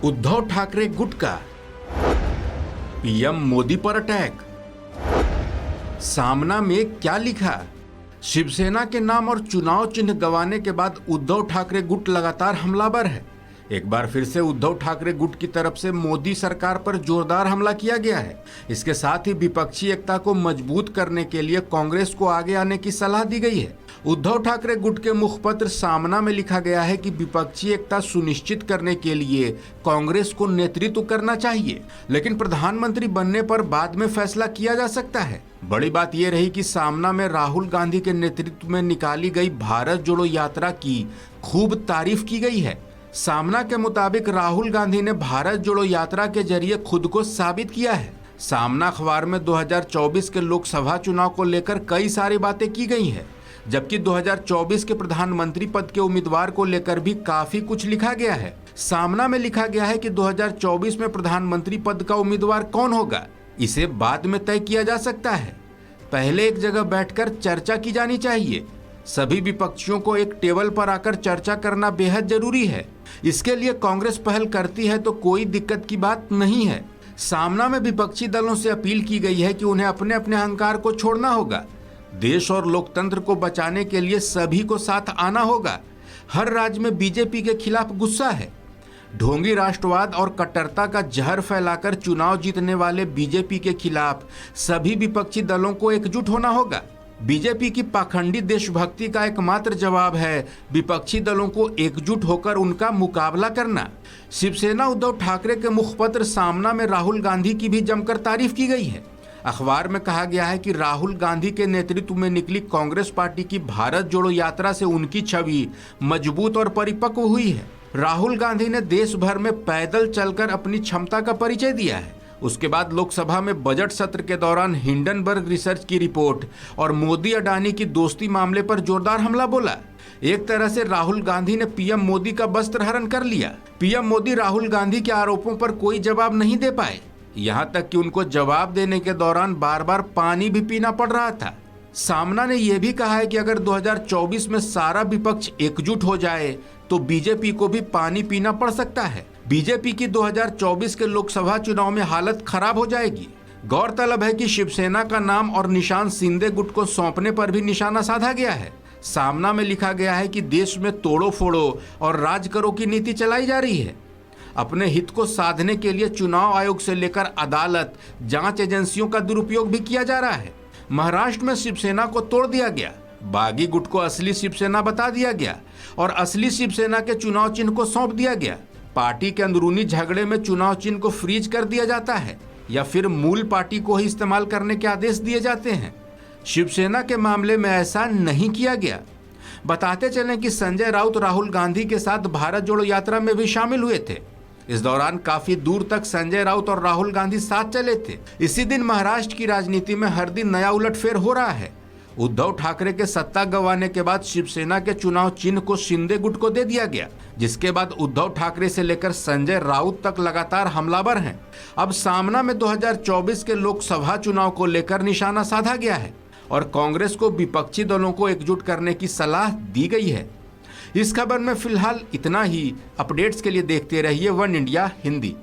उद्धव ठाकरे गुट का, पीएम मोदी पर अटैक। सामना में क्या लिखा? शिवसेना के नाम और चुनाव चिन्ह गंवाने के बाद उद्धव ठाकरे गुट लगातार हमलावर है। एक बार फिर से उद्धव ठाकरे गुट की तरफ से मोदी सरकार पर जोरदार हमला किया गया है। इसके साथ ही विपक्षी एकता को मजबूत करने के लिए कांग्रेस को आगे आने की सलाह दी गई है। उद्धव ठाकरे गुट के मुखपत्र सामना में लिखा गया है कि विपक्षी एकता सुनिश्चित करने के लिए कांग्रेस को नेतृत्व करना चाहिए, लेकिन प्रधानमंत्री बनने पर बाद में फैसला किया जा सकता है। बड़ी बात यह रही कि सामना में राहुल गांधी के नेतृत्व में निकाली गई भारत जोड़ो यात्रा की खूब तारीफ की गई है। सामना के मुताबिक राहुल गांधी ने भारत जोड़ो यात्रा के जरिए खुद को साबित किया है। सामना अखबार में 2024 के लोकसभा चुनाव को लेकर कई सारी बातें की गई हैं, जबकि 2024 के प्रधानमंत्री पद के उम्मीदवार को लेकर भी काफी कुछ लिखा गया है। सामना में लिखा गया है कि 2024 में प्रधानमंत्री पद का उम्मीदवार कौन होगा, इसे बाद में तय किया जा सकता है। पहले एक जगह बैठकर चर्चा की जानी चाहिए। सभी विपक्षियों को एक टेबल पर आकर चर्चा करना बेहद जरूरी है। इसके लिए कांग्रेस पहल करती है तो कोई दिक्कत की बात नहीं है। सामना में विपक्षी दलों से अपील की गई है कि उन्हें अपने अपने अहंकार को छोड़ना होगा। देश और लोकतंत्र को बचाने के लिए सभी को साथ आना होगा। हर राज्य में बीजेपी के खिलाफ गुस्सा है। ढोंगी राष्ट्रवाद और कट्टरता का जहर फैलाकर चुनाव जीतने वाले बीजेपी के खिलाफ सभी विपक्षी दलों को एकजुट होना होगा। बीजेपी की पाखंडी देशभक्ति का एकमात्र जवाब है विपक्षी दलों को एकजुट होकर उनका मुकाबला करना। शिवसेना उद्धव ठाकरे के मुखपत्र सामना में राहुल गांधी की भी जमकर तारीफ की गई है। अखबार में कहा गया है कि राहुल गांधी के नेतृत्व में निकली कांग्रेस पार्टी की भारत जोड़ो यात्रा से उनकी छवि मजबूत और परिपक्व हुई है। राहुल गांधी ने देश भर में पैदल चलकर अपनी क्षमता का परिचय दिया है। उसके बाद लोकसभा में बजट सत्र के दौरान हिंडनबर्ग रिसर्च की रिपोर्ट और मोदी अडानी की दोस्ती मामले पर जोरदार हमला बोला। एक तरह से राहुल गांधी ने पीएम मोदी का वस्त्र हरण कर लिया। पीएम मोदी राहुल गांधी के आरोपों पर कोई जवाब नहीं दे पाए, यहां तक कि उनको जवाब देने के दौरान बार बार पानी भी पीना पड़ रहा था। सामना ने यह भी कहा है कि अगर 2024 में सारा विपक्ष एकजुट हो जाए तो बीजेपी को भी पानी पीना पड़ सकता है। बीजेपी की 2024 के लोकसभा चुनाव में हालत खराब हो जाएगी। गौरतलब है कि शिवसेना का नाम और निशान शिंदे गुट को सौंपने पर भी निशाना साधा गया है। सामना में लिखा गया है कि देश में तोड़ो फोड़ो और राज करो की नीति चलाई जा रही है। अपने हित को साधने के लिए चुनाव आयोग से लेकर अदालत, जांच एजेंसियों का दुरुपयोग भी किया जा रहा है। महाराष्ट्र में शिवसेना को तोड़ दिया गया, बागी गुट को असली शिवसेना बता दिया गया और असली शिवसेना के चुनाव चिन्ह को सौंप दिया गया। पार्टी के अंदरूनी झगड़े में चुनाव चिन्ह को फ्रीज कर दिया जाता है या फिर मूल पार्टी को ही इस्तेमाल करने के आदेश दिए जाते हैं। शिवसेना के मामले में ऐसा नहीं किया गया। बताते चलें कि संजय राउत राहुल गांधी के साथ भारत जोड़ो यात्रा में भी शामिल हुए थे। इस दौरान काफी दूर तक संजय राउत और राहुल गांधी साथ चले थे। इसी दिन महाराष्ट्र की राजनीति में हर दिन नया उलटफेर हो रहा है। उद्धव ठाकरे के सत्ता गंवाने के बाद शिवसेना के चुनाव चिन्ह को शिंदे गुट को दे दिया गया, जिसके बाद उद्धव ठाकरे से लेकर संजय राउत तक लगातार हमलावर हैं। अब सामना में 2024 के लोकसभा चुनाव को लेकर निशाना साधा गया है और कांग्रेस को विपक्षी दलों को एकजुट करने की सलाह दी गई है। इस खबर में फिलहाल इतना ही। अपडेट्स के लिए देखते रहिए वन इंडिया हिंदी।